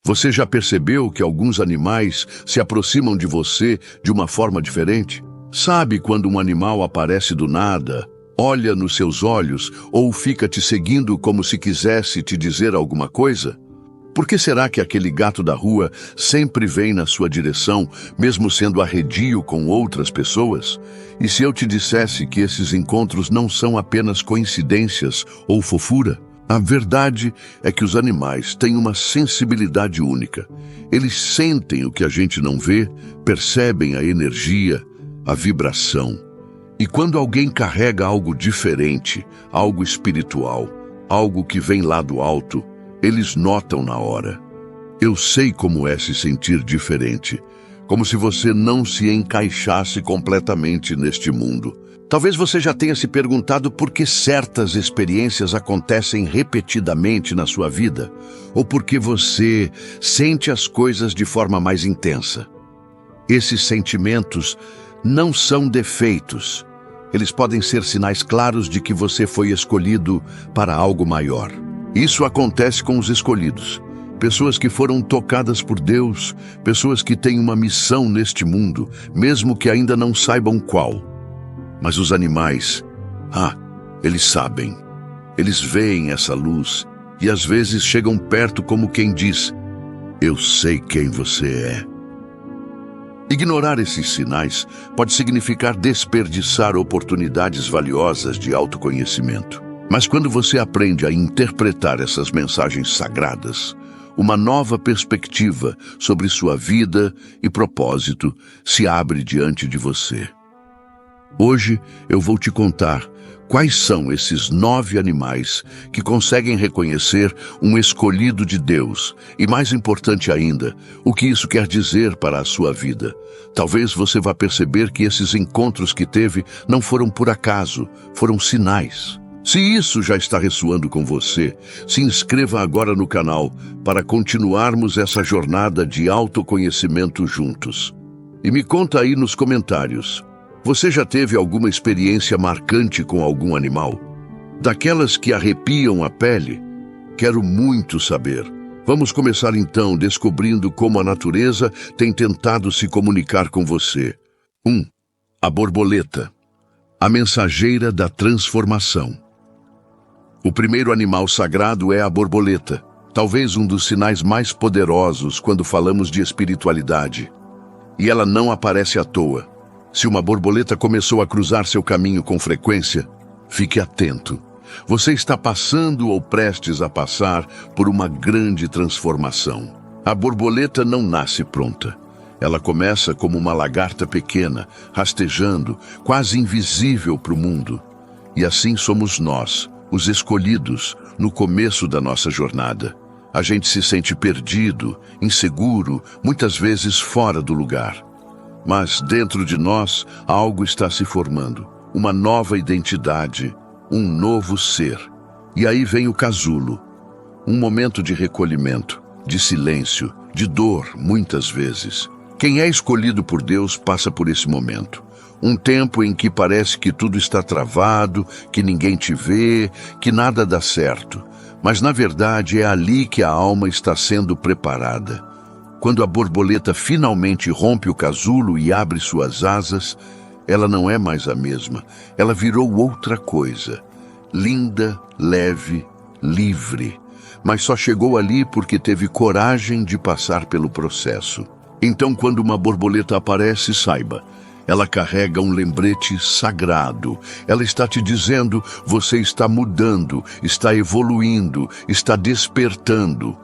Você já percebeu que alguns animais se aproximam de você de uma forma diferente? Sabe quando um animal aparece do nada, olha nos seus olhos ou fica te seguindo como se quisesse te dizer alguma coisa? Por que será que aquele gato da rua sempre vem na sua direção, mesmo sendo arredio com outras pessoas? E se eu te dissesse que esses encontros não são apenas coincidências ou fofura? A verdade é que os animais têm uma sensibilidade única. Eles sentem o que a gente não vê, percebem a energia, a vibração. E quando alguém carrega algo diferente, algo espiritual, algo que vem lá do alto, eles notam na hora. Eu sei como é se sentir diferente, como se você não se encaixasse completamente neste mundo. Talvez você já tenha se perguntado por que certas experiências acontecem repetidamente na sua vida, ou por que você sente as coisas de forma mais intensa. Esses sentimentos não são defeitos. Eles podem ser sinais claros de que você foi escolhido para algo maior. Isso acontece com os escolhidos. Pessoas que foram tocadas por Deus, pessoas que têm uma missão neste mundo, mesmo que ainda não saibam qual. Mas os animais, eles sabem. Eles veem essa luz e às vezes chegam perto como quem diz: eu sei quem você é. Ignorar esses sinais pode significar desperdiçar oportunidades valiosas de autoconhecimento. Mas quando você aprende a interpretar essas mensagens sagradas, uma nova perspectiva sobre sua vida e propósito se abre diante de você. Hoje eu vou te contar quais são esses 9 animais que conseguem reconhecer um escolhido de Deus e, mais importante ainda, o que isso quer dizer para a sua vida. Talvez você vá perceber que esses encontros que teve não foram por acaso, foram sinais. Se isso já está ressoando com você, se inscreva agora no canal para continuarmos essa jornada de autoconhecimento juntos. E me conta aí nos comentários. Você já teve alguma experiência marcante com algum animal? Daquelas que arrepiam a pele? Quero muito saber. Vamos começar então descobrindo como a natureza tem tentado se comunicar com você. 1. A borboleta, a mensageira da transformação. O primeiro animal sagrado é a borboleta, talvez um dos sinais mais poderosos quando falamos de espiritualidade. E ela não aparece à toa. Se uma borboleta começou a cruzar seu caminho com frequência, fique atento. Você está passando ou prestes a passar por uma grande transformação. A borboleta não nasce pronta. Ela começa como uma lagarta pequena, rastejando, quase invisível para o mundo. E assim somos nós, os escolhidos, no começo da nossa jornada. A gente se sente perdido, inseguro, muitas vezes fora do lugar. Mas dentro de nós, algo está se formando, uma nova identidade, um novo ser. E aí vem o casulo, um momento de recolhimento, de silêncio, de dor, muitas vezes. Quem é escolhido por Deus passa por esse momento. Um tempo em que parece que tudo está travado, que ninguém te vê, que nada dá certo. Mas na verdade é ali que a alma está sendo preparada. Quando a borboleta finalmente rompe o casulo e abre suas asas, ela não é mais a mesma. Ela virou outra coisa. Linda, leve, livre. Mas só chegou ali porque teve coragem de passar pelo processo. Então, quando uma borboleta aparece, saiba, ela carrega um lembrete sagrado. Ela está te dizendo, você está mudando, está evoluindo, está despertando.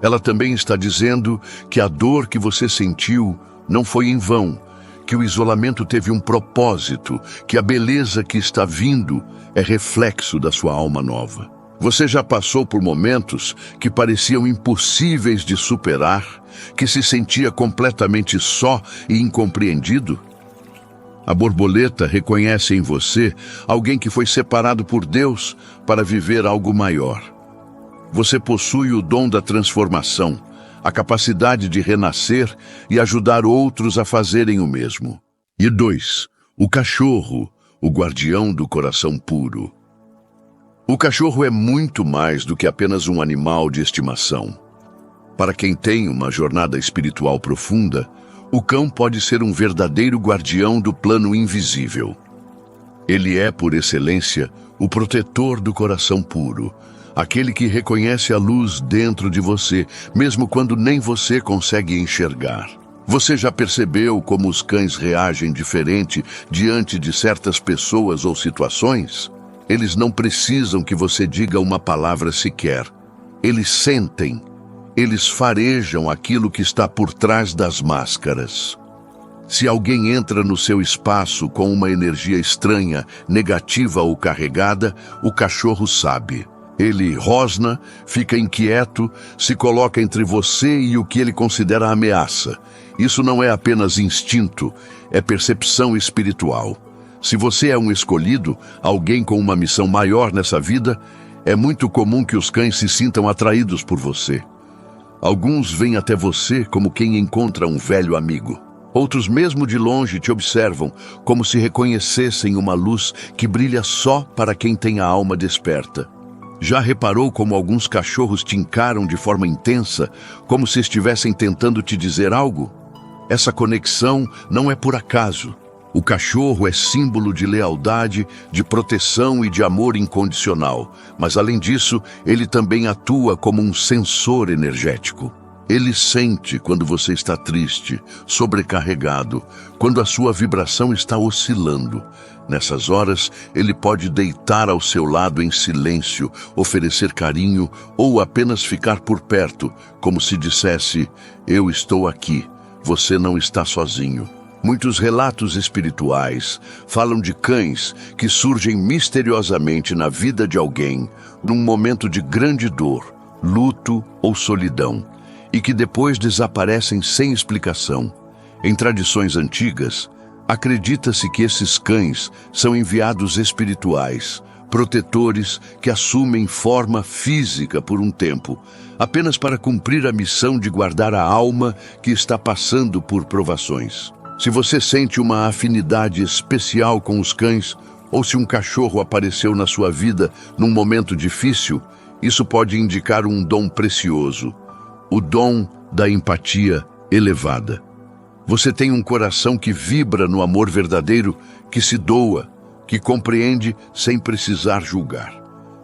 Ela também está dizendo que a dor que você sentiu não foi em vão, que o isolamento teve um propósito, que a beleza que está vindo é reflexo da sua alma nova. Você já passou por momentos que pareciam impossíveis de superar, que se sentia completamente só e incompreendido? A borboleta reconhece em você alguém que foi separado por Deus para viver algo maior. Você possui o dom da transformação, a capacidade de renascer e ajudar outros a fazerem o mesmo. E 2. O cachorro, o guardião do coração puro. O cachorro é muito mais do que apenas um animal de estimação. Para quem tem uma jornada espiritual profunda, o cão pode ser um verdadeiro guardião do plano invisível. Ele é, por excelência, o protetor do coração puro, aquele que reconhece a luz dentro de você, mesmo quando nem você consegue enxergar. Você já percebeu como os cães reagem diferente diante de certas pessoas ou situações? Eles não precisam que você diga uma palavra sequer. Eles sentem. Eles farejam aquilo que está por trás das máscaras. Se alguém entra no seu espaço com uma energia estranha, negativa ou carregada, o cachorro sabe. Ele rosna, fica inquieto, se coloca entre você e o que ele considera ameaça. Isso não é apenas instinto, é percepção espiritual. Se você é um escolhido, alguém com uma missão maior nessa vida, é muito comum que os cães se sintam atraídos por você. Alguns vêm até você como quem encontra um velho amigo. Outros, mesmo de longe, te observam como se reconhecessem uma luz que brilha só para quem tem a alma desperta. Já reparou como alguns cachorros te encaram de forma intensa, como se estivessem tentando te dizer algo? Essa conexão não é por acaso. O cachorro é símbolo de lealdade, de proteção e de amor incondicional, mas além disso, ele também atua como um sensor energético. Ele sente quando você está triste, sobrecarregado, quando a sua vibração está oscilando. Nessas horas, ele pode deitar ao seu lado em silêncio, oferecer carinho ou apenas ficar por perto, como se dissesse: "Eu estou aqui, você não está sozinho." Muitos relatos espirituais falam de cães que surgem misteriosamente na vida de alguém num momento de grande dor, luto ou solidão, e que depois desaparecem sem explicação. Em tradições antigas, acredita-se que esses cães são enviados espirituais, protetores que assumem forma física por um tempo, apenas para cumprir a missão de guardar a alma que está passando por provações. Se você sente uma afinidade especial com os cães, ou se um cachorro apareceu na sua vida num momento difícil, isso pode indicar um dom precioso, o dom da empatia elevada. Você tem um coração que vibra no amor verdadeiro, que se doa, que compreende sem precisar julgar.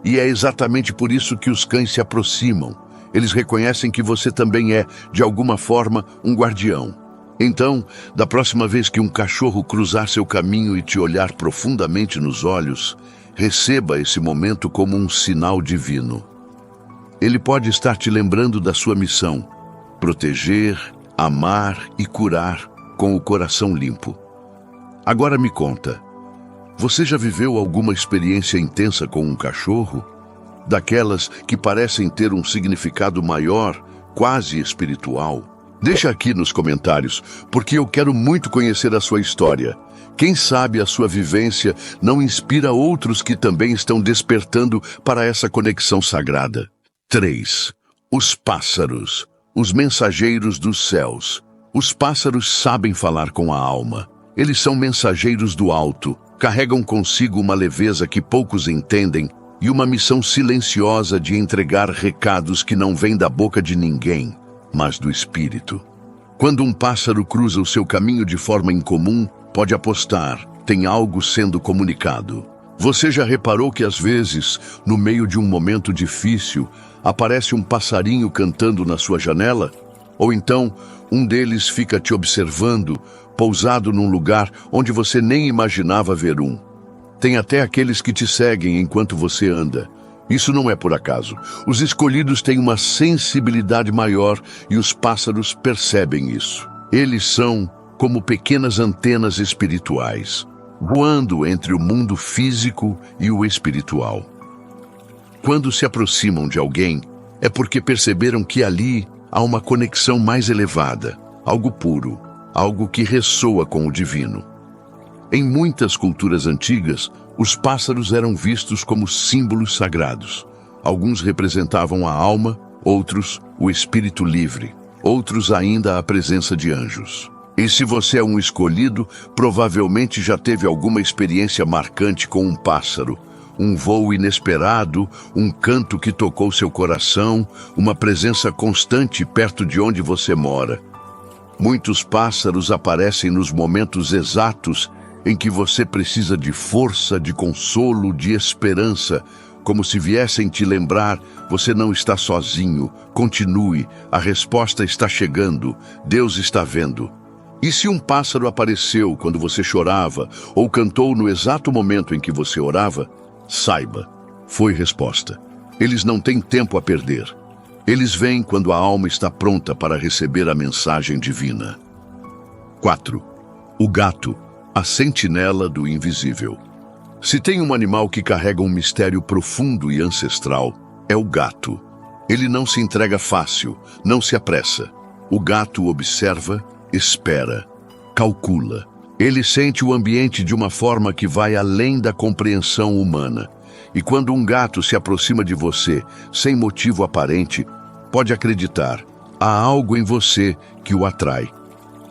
E é exatamente por isso que os cães se aproximam. Eles reconhecem que você também é, de alguma forma, um guardião. Então, da próxima vez que um cachorro cruzar seu caminho e te olhar profundamente nos olhos, receba esse momento como um sinal divino. Ele pode estar te lembrando da sua missão: proteger, amar e curar com o coração limpo. Agora me conta, você já viveu alguma experiência intensa com um cachorro? Daquelas que parecem ter um significado maior, quase espiritual? Deixa aqui nos comentários, porque eu quero muito conhecer a sua história. Quem sabe a sua vivência não inspira outros que também estão despertando para essa conexão sagrada. 3. Os pássaros, os mensageiros dos céus. Os pássaros sabem falar com a alma. Eles são mensageiros do alto, carregam consigo uma leveza que poucos entendem e uma missão silenciosa de entregar recados que não vêm da boca de ninguém, mas do espírito. Quando um pássaro cruza o seu caminho de forma incomum, pode apostar, tem algo sendo comunicado. Você já reparou que às vezes, no meio de um momento difícil, aparece um passarinho cantando na sua janela? Ou então, um deles fica te observando, pousado num lugar onde você nem imaginava ver um. Tem até aqueles que te seguem enquanto você anda. Isso não é por acaso. Os escolhidos têm uma sensibilidade maior e os pássaros percebem isso. Eles são como pequenas antenas espirituais, voando entre o mundo físico e o espiritual. Quando se aproximam de alguém, é porque perceberam que ali há uma conexão mais elevada, algo puro, algo que ressoa com o divino. Em muitas culturas antigas, os pássaros eram vistos como símbolos sagrados. Alguns representavam a alma, outros o espírito livre, outros ainda a presença de anjos. E se você é um escolhido, provavelmente já teve alguma experiência marcante com um pássaro, um voo inesperado, um canto que tocou seu coração, uma presença constante perto de onde você mora. Muitos pássaros aparecem nos momentos exatos em que você precisa de força, de consolo, de esperança, como se viessem te lembrar: você não está sozinho, continue, a resposta está chegando, Deus está vendo. E se um pássaro apareceu quando você chorava ou cantou no exato momento em que você orava, saiba, foi resposta. Eles não têm tempo a perder. Eles vêm quando a alma está pronta para receber a mensagem divina. 4. O gato, a sentinela do invisível. Se tem um animal que carrega um mistério profundo e ancestral, é o gato. Ele não se entrega fácil, não se apressa. O gato observa, espera, calcula. Ele sente o ambiente de uma forma que vai além da compreensão humana. E quando um gato se aproxima de você, sem motivo aparente, pode acreditar, há algo em você que o atrai.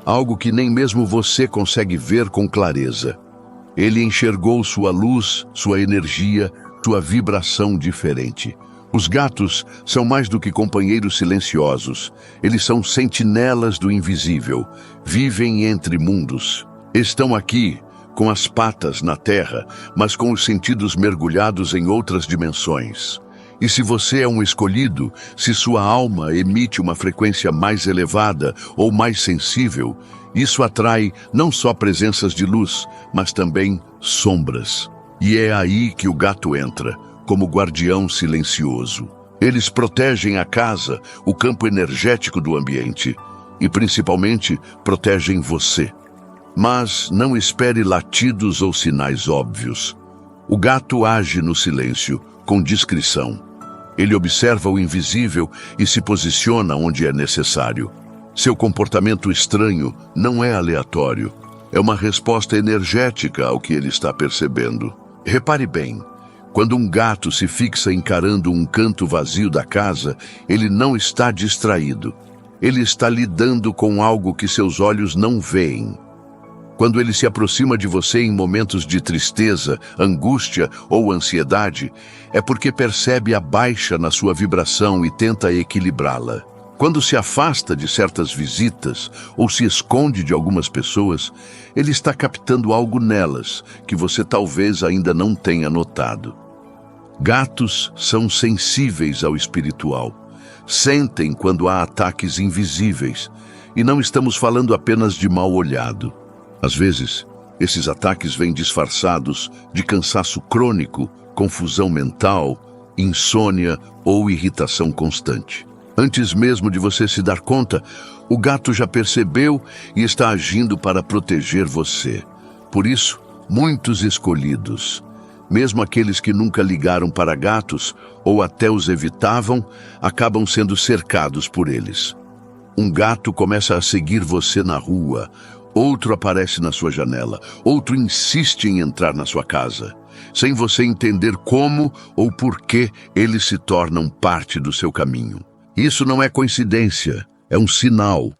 Algo que nem mesmo você consegue ver com clareza. Ele enxergou sua luz, sua energia, sua vibração diferente. Os gatos são mais do que companheiros silenciosos. Eles são sentinelas do invisível. Vivem entre mundos. Estão aqui, com as patas na terra, mas com os sentidos mergulhados em outras dimensões. E se você é um escolhido, se sua alma emite uma frequência mais elevada ou mais sensível, isso atrai não só presenças de luz, mas também sombras. E é aí que o gato entra, como guardião silencioso. Eles protegem a casa, o campo energético do ambiente e, principalmente, protegem você. Mas não espere latidos ou sinais óbvios. O gato age no silêncio, com discrição. Ele observa o invisível e se posiciona onde é necessário. Seu comportamento estranho não é aleatório. É uma resposta energética ao que ele está percebendo. Repare bem. Quando um gato se fixa encarando um canto vazio da casa, ele não está distraído. Ele está lidando com algo que seus olhos não veem. Quando ele se aproxima de você em momentos de tristeza, angústia ou ansiedade, é porque percebe a baixa na sua vibração e tenta equilibrá-la. Quando se afasta de certas visitas ou se esconde de algumas pessoas, ele está captando algo nelas que você talvez ainda não tenha notado. Gatos são sensíveis ao espiritual. Sentem quando há ataques invisíveis. E não estamos falando apenas de mal olhado. Às vezes, esses ataques vêm disfarçados de cansaço crônico, confusão mental, insônia ou irritação constante. Antes mesmo de você se dar conta, o gato já percebeu e está agindo para proteger você. Por isso, muitos escolhidos, mesmo aqueles que nunca ligaram para gatos ou até os evitavam, acabam sendo cercados por eles. Um gato começa a seguir você na rua, outro aparece na sua janela, outro insiste em entrar na sua casa. Sem você entender como ou por que eles se tornam parte do seu caminho. Isso não é coincidência, é um sinal.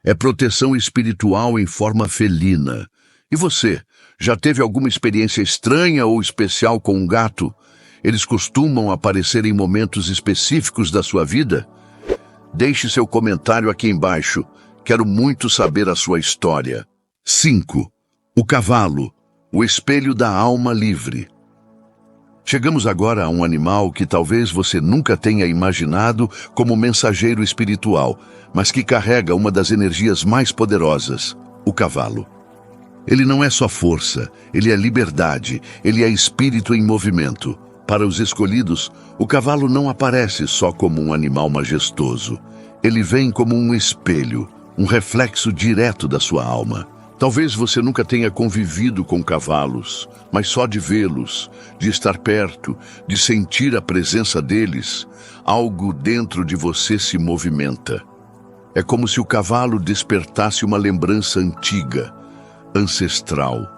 É proteção espiritual em forma felina. E você, já teve alguma experiência estranha ou especial com um gato? Eles costumam aparecer em momentos específicos da sua vida? Deixe seu comentário aqui embaixo. Quero muito saber a sua história. 5. O cavalo, o espelho da alma livre. Chegamos agora a um animal que talvez você nunca tenha imaginado como mensageiro espiritual, mas que carrega uma das energias mais poderosas, o cavalo. Ele não é só força, ele é liberdade, ele é espírito em movimento. Para os escolhidos, o cavalo não aparece só como um animal majestoso. Ele vem como um espelho, um reflexo direto da sua alma. Talvez você nunca tenha convivido com cavalos, mas só de vê-los, de estar perto, de sentir a presença deles, algo dentro de você se movimenta. É como se o cavalo despertasse uma lembrança antiga, ancestral,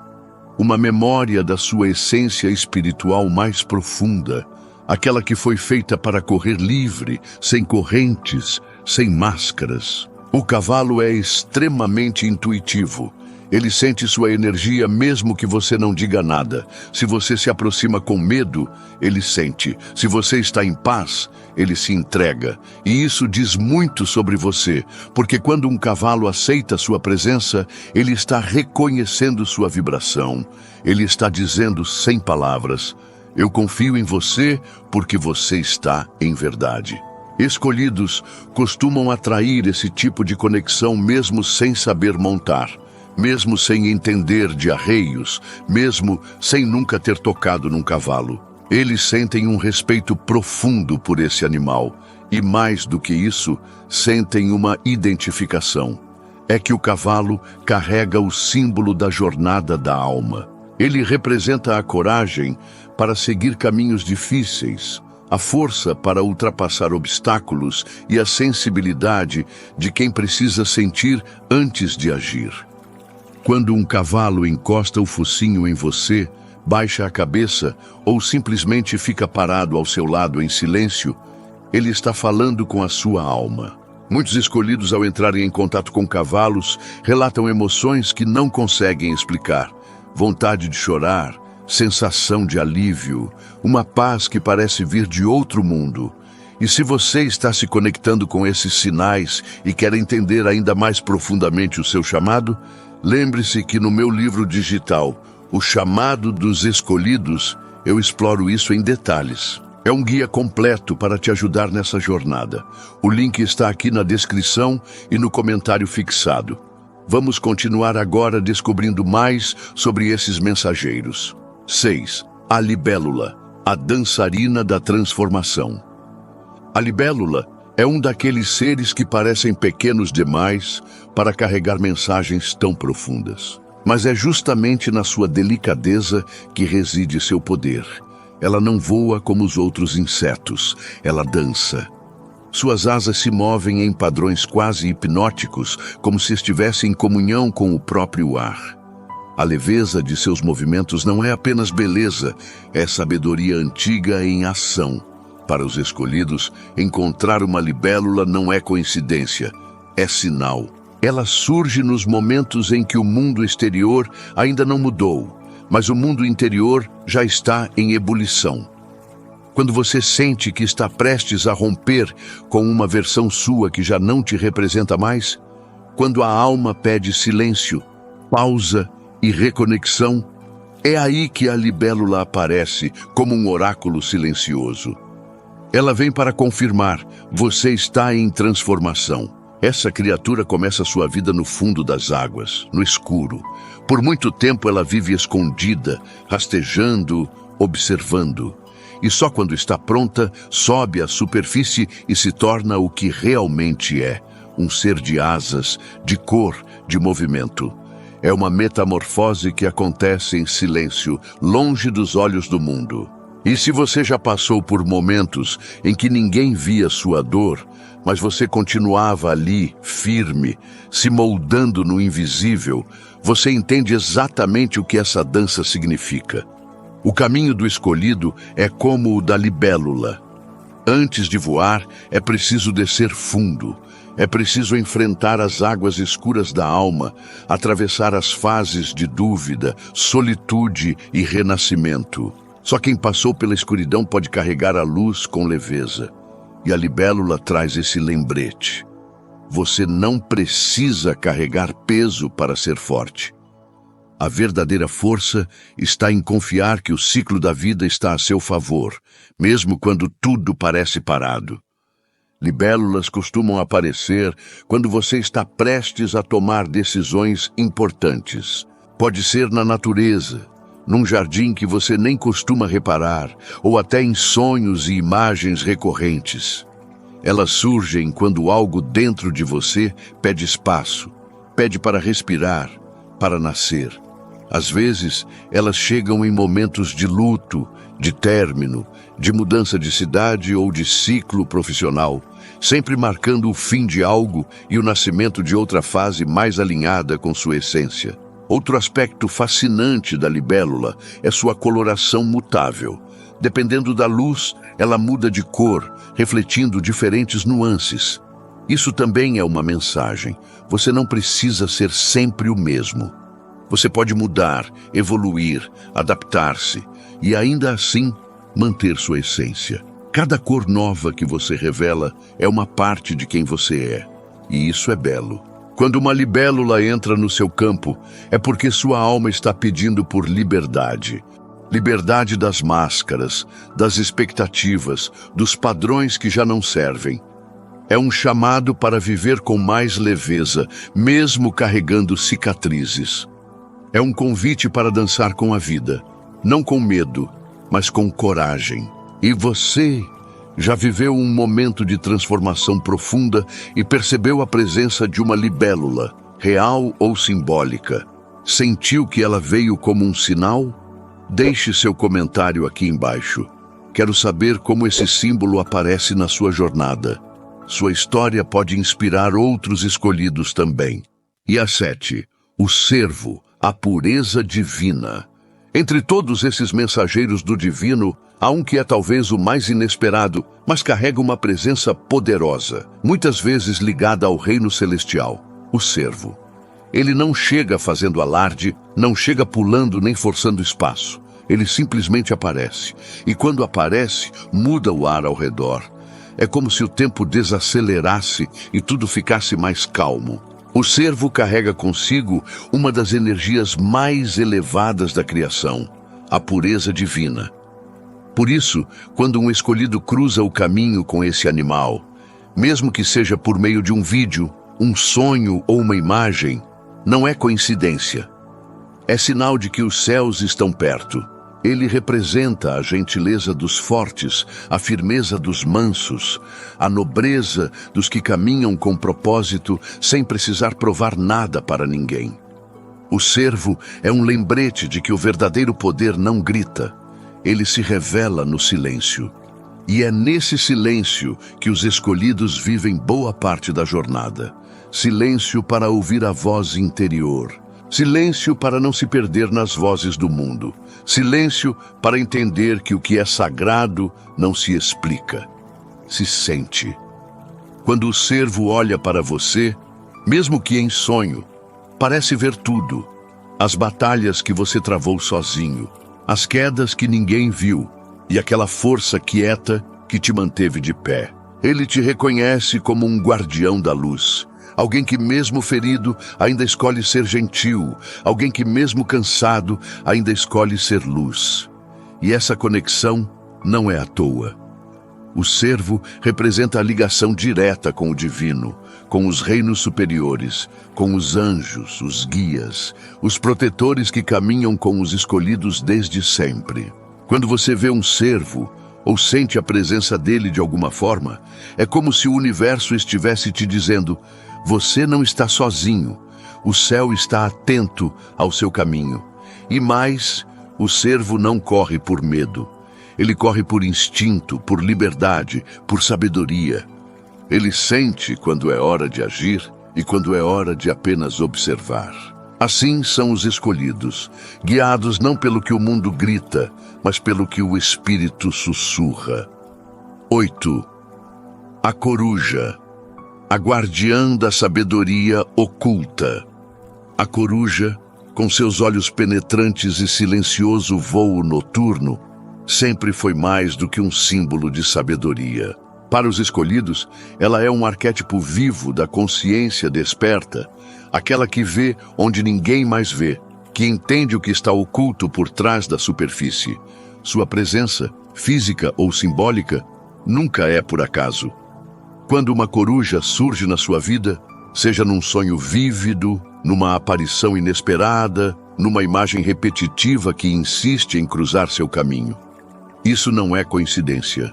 uma memória da sua essência espiritual mais profunda, aquela que foi feita para correr livre, sem correntes, sem máscaras. O cavalo é extremamente intuitivo. Ele sente sua energia mesmo que você não diga nada. Se você se aproxima com medo, ele sente. Se você está em paz, ele se entrega. E isso diz muito sobre você, porque quando um cavalo aceita sua presença, ele está reconhecendo sua vibração. Ele está dizendo sem palavras: eu confio em você porque você está em verdade. Escolhidos costumam atrair esse tipo de conexão mesmo sem saber montar. Mesmo sem entender de arreios, mesmo sem nunca ter tocado num cavalo. Eles sentem um respeito profundo por esse animal e, mais do que isso, sentem uma identificação. É que o cavalo carrega o símbolo da jornada da alma. Ele representa a coragem para seguir caminhos difíceis, a força para ultrapassar obstáculos e a sensibilidade de quem precisa sentir antes de agir. Quando um cavalo encosta o focinho em você, baixa a cabeça ou simplesmente fica parado ao seu lado em silêncio, ele está falando com a sua alma. Muitos escolhidos, ao entrarem em contato com cavalos, relatam emoções que não conseguem explicar. Vontade de chorar, sensação de alívio, uma paz que parece vir de outro mundo. E se você está se conectando com esses sinais e quer entender ainda mais profundamente o seu chamado, lembre-se que no meu livro digital, O Chamado dos Escolhidos, eu exploro isso em detalhes. É um guia completo para te ajudar nessa jornada. O link está aqui na descrição e no comentário fixado. Vamos continuar agora descobrindo mais sobre esses mensageiros. 6. A libélula, a dançarina da transformação. A libélula é um daqueles seres que parecem pequenos demais para carregar mensagens tão profundas. Mas é justamente na sua delicadeza que reside seu poder. Ela não voa como os outros insetos, ela dança. Suas asas se movem em padrões quase hipnóticos, como se estivesse em comunhão com o próprio ar. A leveza de seus movimentos não é apenas beleza, é sabedoria antiga em ação. Para os escolhidos, encontrar uma libélula não é coincidência, é sinal. Ela surge nos momentos em que o mundo exterior ainda não mudou, mas o mundo interior já está em ebulição. Quando você sente que está prestes a romper com uma versão sua que já não te representa mais, quando a alma pede silêncio, pausa e reconexão, é aí que a libélula aparece como um oráculo silencioso. Ela vem para confirmar: você está em transformação. Essa criatura começa sua vida no fundo das águas, no escuro. Por muito tempo ela vive escondida, rastejando, observando. E só quando está pronta, sobe à superfície e se torna o que realmente é: um ser de asas, de cor, de movimento. É uma metamorfose que acontece em silêncio, longe dos olhos do mundo. E se você já passou por momentos em que ninguém via sua dor, mas você continuava ali, firme, se moldando no invisível, você entende exatamente o que essa dança significa. O caminho do escolhido é como o da libélula. Antes de voar, é preciso descer fundo. É preciso enfrentar as águas escuras da alma, atravessar as fases de dúvida, solitude e renascimento. Só quem passou pela escuridão pode carregar a luz com leveza. E a libélula traz esse lembrete: você não precisa carregar peso para ser forte. A verdadeira força está em confiar que o ciclo da vida está a seu favor, mesmo quando tudo parece parado. Libélulas costumam aparecer quando você está prestes a tomar decisões importantes. Pode ser na natureza, num jardim que você nem costuma reparar, ou até em sonhos e imagens recorrentes. Elas surgem quando algo dentro de você pede espaço, pede para respirar, para nascer. Às vezes, elas chegam em momentos de luto, de término, de mudança de cidade ou de ciclo profissional, sempre marcando o fim de algo e o nascimento de outra fase mais alinhada com sua essência. Outro aspecto fascinante da libélula é sua coloração mutável. Dependendo da luz, ela muda de cor, refletindo diferentes nuances. Isso também é uma mensagem. Você não precisa ser sempre o mesmo. Você pode mudar, evoluir, adaptar-se e ainda assim manter sua essência. Cada cor nova que você revela é uma parte de quem você é, e isso é belo. Quando uma libélula entra no seu campo, é porque sua alma está pedindo por liberdade. Liberdade das máscaras, das expectativas, dos padrões que já não servem. É um chamado para viver com mais leveza, mesmo carregando cicatrizes. É um convite para dançar com a vida, não com medo, mas com coragem. E você já viveu um momento de transformação profunda e percebeu a presença de uma libélula, real ou simbólica? Sentiu que ela veio como um sinal? Deixe seu comentário aqui embaixo. Quero saber como esse símbolo aparece na sua jornada. Sua história pode inspirar outros escolhidos também. E a 7, o servo, a pureza divina. Entre todos esses mensageiros do divino, há um que é talvez o mais inesperado, mas carrega uma presença poderosa, muitas vezes ligada ao reino celestial, o servo. Ele não chega fazendo alarde, não chega pulando nem forçando espaço. Ele simplesmente aparece. E quando aparece, muda o ar ao redor. É como se o tempo desacelerasse e tudo ficasse mais calmo. O servo carrega consigo uma das energias mais elevadas da criação, a pureza divina. Por isso, quando um escolhido cruza o caminho com esse animal, mesmo que seja por meio de um vídeo, um sonho ou uma imagem, não é coincidência. É sinal de que os céus estão perto. Ele representa a gentileza dos fortes, a firmeza dos mansos, a nobreza dos que caminham com propósito sem precisar provar nada para ninguém. O servo é um lembrete de que o verdadeiro poder não grita, ele se revela no silêncio. E é nesse silêncio que os escolhidos vivem boa parte da jornada. Silêncio para ouvir a voz interior. Silêncio para não se perder nas vozes do mundo. Silêncio para entender que o que é sagrado não se explica, se sente. Quando o servo olha para você, mesmo que em sonho, parece ver tudo. As batalhas que você travou sozinho, as quedas que ninguém viu e aquela força quieta que te manteve de pé. Ele te reconhece como um guardião da luz. Alguém que mesmo ferido ainda escolhe ser gentil, alguém que mesmo cansado ainda escolhe ser luz. E essa conexão não é à toa. O servo representa a ligação direta com o divino, com os reinos superiores, com os anjos, os guias, os protetores que caminham com os escolhidos desde sempre. Quando você vê um servo, ou sente a presença dele de alguma forma, é como se o universo estivesse te dizendo: você não está sozinho, o céu está atento ao seu caminho. E mais, o servo não corre por medo. Ele corre por instinto, por liberdade, por sabedoria. Ele sente quando é hora de agir e quando é hora de apenas observar. Assim são os escolhidos, guiados não pelo que o mundo grita, mas pelo que o espírito sussurra. 8. A coruja, a guardiã da sabedoria oculta. A coruja, com seus olhos penetrantes e silencioso vôo noturno, sempre foi mais do que um símbolo de sabedoria. Para os escolhidos, ela é um arquétipo vivo da consciência desperta, aquela que vê onde ninguém mais vê, que entende o que está oculto por trás da superfície. Sua presença, física ou simbólica, nunca é por acaso. Quando uma coruja surge na sua vida, seja num sonho vívido, numa aparição inesperada, numa imagem repetitiva que insiste em cruzar seu caminho. Isso não é coincidência,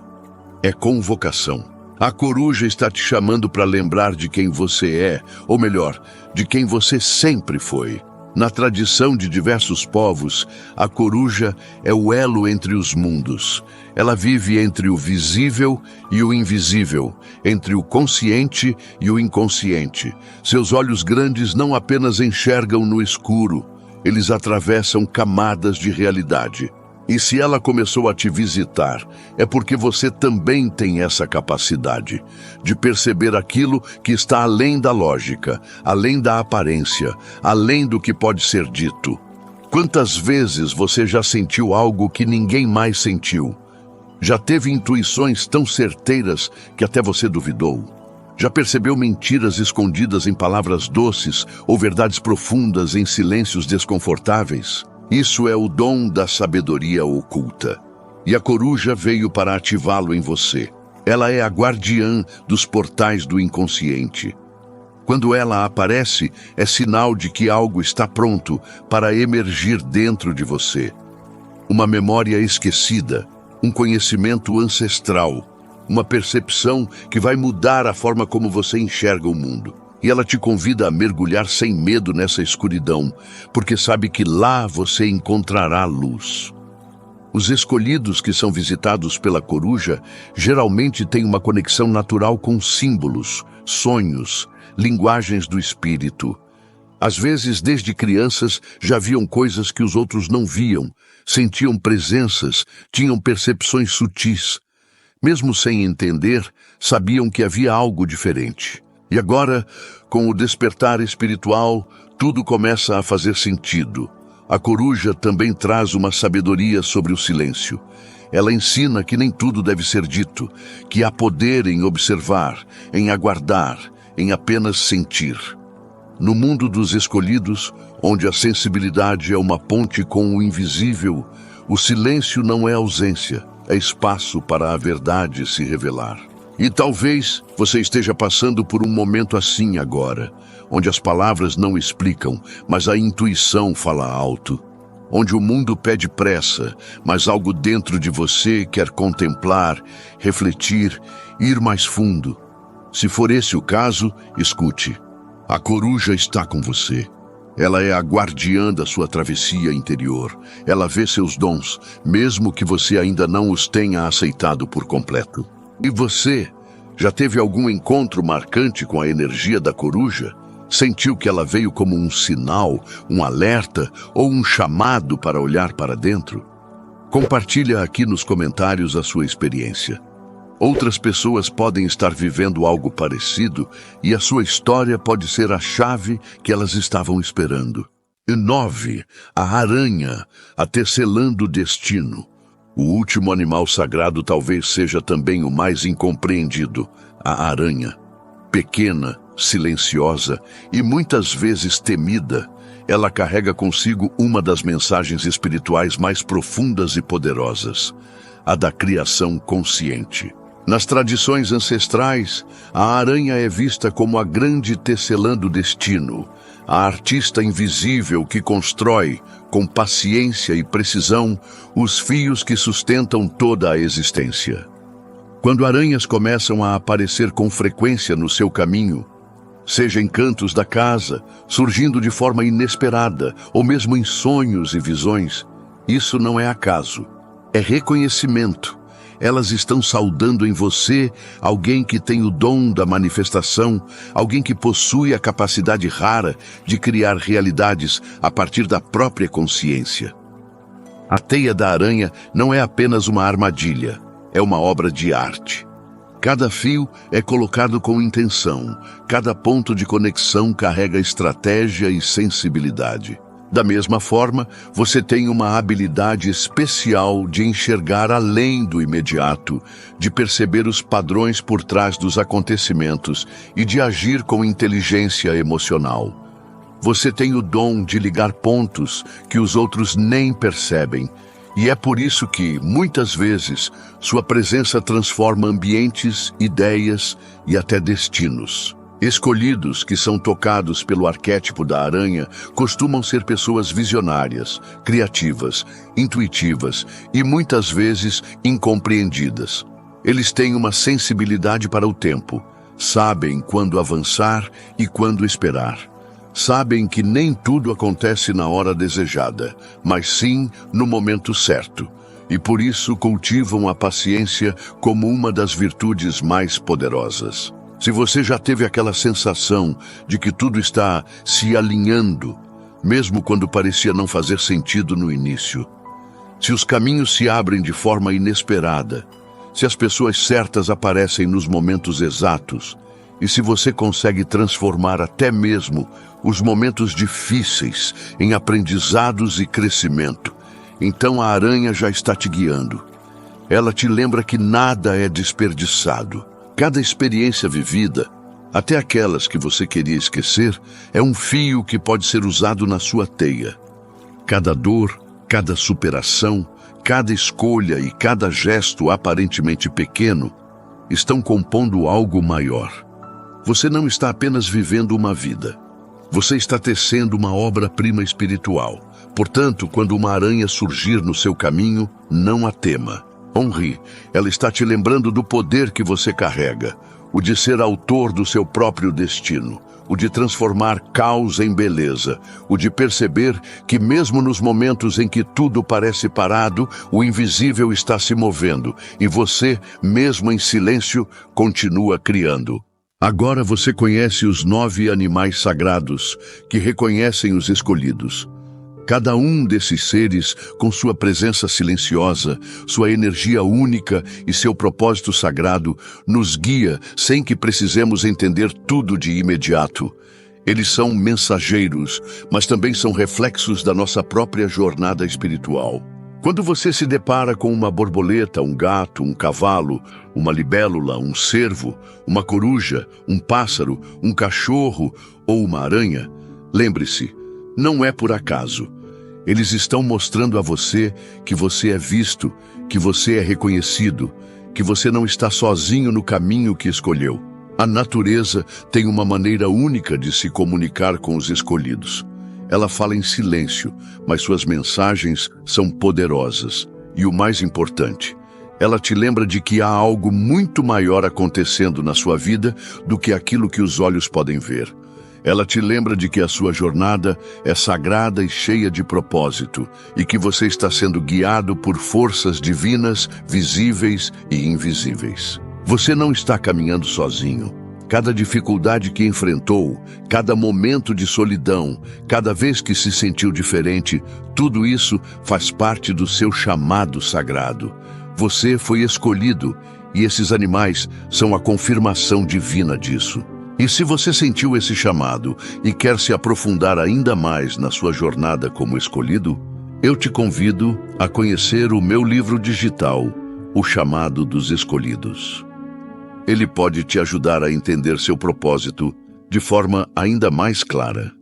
é convocação. A coruja está te chamando para lembrar de quem você é, ou melhor, de quem você sempre foi. Na tradição de diversos povos, a coruja é o elo entre os mundos. Ela vive entre o visível e o invisível, entre o consciente e o inconsciente. Seus olhos grandes não apenas enxergam no escuro, eles atravessam camadas de realidade. E se ela começou a te visitar, é porque você também tem essa capacidade de perceber aquilo que está além da lógica, além da aparência, além do que pode ser dito. Quantas vezes você já sentiu algo que ninguém mais sentiu? Já teve intuições tão certeiras que até você duvidou? Já percebeu mentiras escondidas em palavras doces ou verdades profundas em silêncios desconfortáveis? Isso é o dom da sabedoria oculta. E a coruja veio para ativá-lo em você. Ela é a guardiã dos portais do inconsciente. Quando ela aparece, é sinal de que algo está pronto para emergir dentro de você. Uma memória esquecida, um conhecimento ancestral, uma percepção que vai mudar a forma como você enxerga o mundo. E ela te convida a mergulhar sem medo nessa escuridão, porque sabe que lá você encontrará luz. Os escolhidos que são visitados pela coruja geralmente têm uma conexão natural com símbolos, sonhos, linguagens do espírito. Às vezes, desde crianças, já viam coisas que os outros não viam, sentiam presenças, tinham percepções sutis. Mesmo sem entender, sabiam que havia algo diferente. E agora, com o despertar espiritual, tudo começa a fazer sentido. A coruja também traz uma sabedoria sobre o silêncio. Ela ensina que nem tudo deve ser dito, que há poder em observar, em aguardar, em apenas sentir. No mundo dos escolhidos, onde a sensibilidade é uma ponte com o invisível, o silêncio não é ausência, é espaço para a verdade se revelar. E talvez você esteja passando por um momento assim agora, onde as palavras não explicam, mas a intuição fala alto. Onde o mundo pede pressa, mas algo dentro de você quer contemplar, refletir, ir mais fundo. Se for esse o caso, escute. A coruja está com você. Ela é a guardiã da sua travessia interior. Ela vê seus dons, mesmo que você ainda não os tenha aceitado por completo. E você, já teve algum encontro marcante com a energia da coruja? Sentiu que ela veio como um sinal, um alerta ou um chamado para olhar para dentro? Compartilha aqui nos comentários a sua experiência. Outras pessoas podem estar vivendo algo parecido e a sua história pode ser a chave que elas estavam esperando. E 9. A aranha, a tecelando o destino. O último animal sagrado talvez seja também o mais incompreendido, a aranha. Pequena, silenciosa e muitas vezes temida, ela carrega consigo uma das mensagens espirituais mais profundas e poderosas, a da criação consciente. Nas tradições ancestrais, a aranha é vista como a grande tecelã do destino, a artista invisível que constrói, com paciência e precisão, os fios que sustentam toda a existência. Quando aranhas começam a aparecer com frequência no seu caminho, seja em cantos da casa, surgindo de forma inesperada, ou mesmo em sonhos e visões, isso não é acaso, é reconhecimento. Elas estão saudando em você alguém que tem o dom da manifestação, alguém que possui a capacidade rara de criar realidades a partir da própria consciência. A teia da aranha não é apenas uma armadilha, é uma obra de arte. Cada fio é colocado com intenção, cada ponto de conexão carrega estratégia e sensibilidade. Da mesma forma, você tem uma habilidade especial de enxergar além do imediato, de perceber os padrões por trás dos acontecimentos e de agir com inteligência emocional. Você tem o dom de ligar pontos que os outros nem percebem, e é por isso que, muitas vezes, sua presença transforma ambientes, ideias e até destinos. Escolhidos que são tocados pelo arquétipo da aranha costumam ser pessoas visionárias, criativas, intuitivas e muitas vezes incompreendidas. Eles têm uma sensibilidade para o tempo, sabem quando avançar e quando esperar. Sabem que nem tudo acontece na hora desejada, mas sim no momento certo. E por isso cultivam a paciência como uma das virtudes mais poderosas. Se você já teve aquela sensação de que tudo está se alinhando, mesmo quando parecia não fazer sentido no início, Se os caminhos se abrem de forma inesperada, se as pessoas certas aparecem nos momentos exatos, e se você consegue transformar até mesmo os momentos difíceis em aprendizados e crescimento, então a aranha já está te guiando. Ela te lembra que nada é desperdiçado. Cada experiência vivida, até aquelas que você queria esquecer, é um fio que pode ser usado na sua teia. Cada dor, cada superação, cada escolha e cada gesto aparentemente pequeno estão compondo algo maior. Você não está apenas vivendo uma vida. Você está tecendo uma obra-prima espiritual. Portanto, quando uma aranha surgir no seu caminho, não a tema. Honre, ela está te lembrando do poder que você carrega, o de ser autor do seu próprio destino, o de transformar caos em beleza, o de perceber que mesmo nos momentos em que tudo parece parado, o invisível está se movendo e você, mesmo em silêncio, continua criando. Agora você conhece os 9 animais sagrados que reconhecem os escolhidos. Cada um desses seres, com sua presença silenciosa, sua energia única e seu propósito sagrado, nos guia sem que precisemos entender tudo de imediato. Eles são mensageiros, mas também são reflexos da nossa própria jornada espiritual. Quando você se depara com uma borboleta, um gato, um cavalo, uma libélula, um cervo, uma coruja, um pássaro, um cachorro ou uma aranha, lembre-se, não é por acaso. Eles estão mostrando a você que você é visto, que você é reconhecido, que você não está sozinho no caminho que escolheu. A natureza tem uma maneira única de se comunicar com os escolhidos. Ela fala em silêncio, mas suas mensagens são poderosas. E o mais importante, ela te lembra de que há algo muito maior acontecendo na sua vida do que aquilo que os olhos podem ver. Ela te lembra de que a sua jornada é sagrada e cheia de propósito, e que você está sendo guiado por forças divinas, visíveis e invisíveis. Você não está caminhando sozinho. Cada dificuldade que enfrentou, cada momento de solidão, cada vez que se sentiu diferente, tudo isso faz parte do seu chamado sagrado. Você foi escolhido, e esses animais são a confirmação divina disso. E se você sentiu esse chamado e quer se aprofundar ainda mais na sua jornada como escolhido, eu te convido a conhecer o meu livro digital, O Chamado dos Escolhidos. Ele pode te ajudar a entender seu propósito de forma ainda mais clara.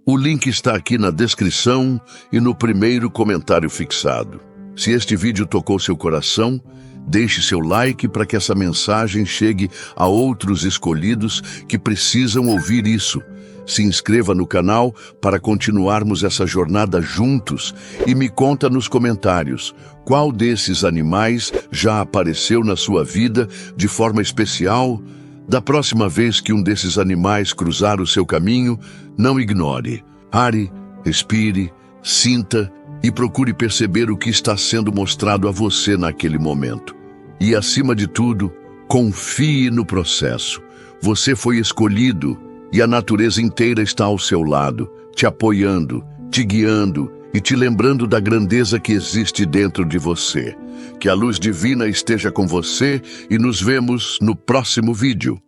O link está aqui na descrição e no primeiro comentário fixado. Se este vídeo tocou seu coração, deixe seu like para que essa mensagem chegue a outros escolhidos que precisam ouvir isso. Se inscreva no canal para continuarmos essa jornada juntos e me conta nos comentários qual desses animais já apareceu na sua vida de forma especial. Da próxima vez que um desses animais cruzar o seu caminho, não ignore. Pare, respire, sinta e procure perceber o que está sendo mostrado a você naquele momento. E, acima de tudo, confie no processo. Você foi escolhido e a natureza inteira está ao seu lado, te apoiando, te guiando e te lembrando da grandeza que existe dentro de você. Que a luz divina esteja com você e nos vemos no próximo vídeo.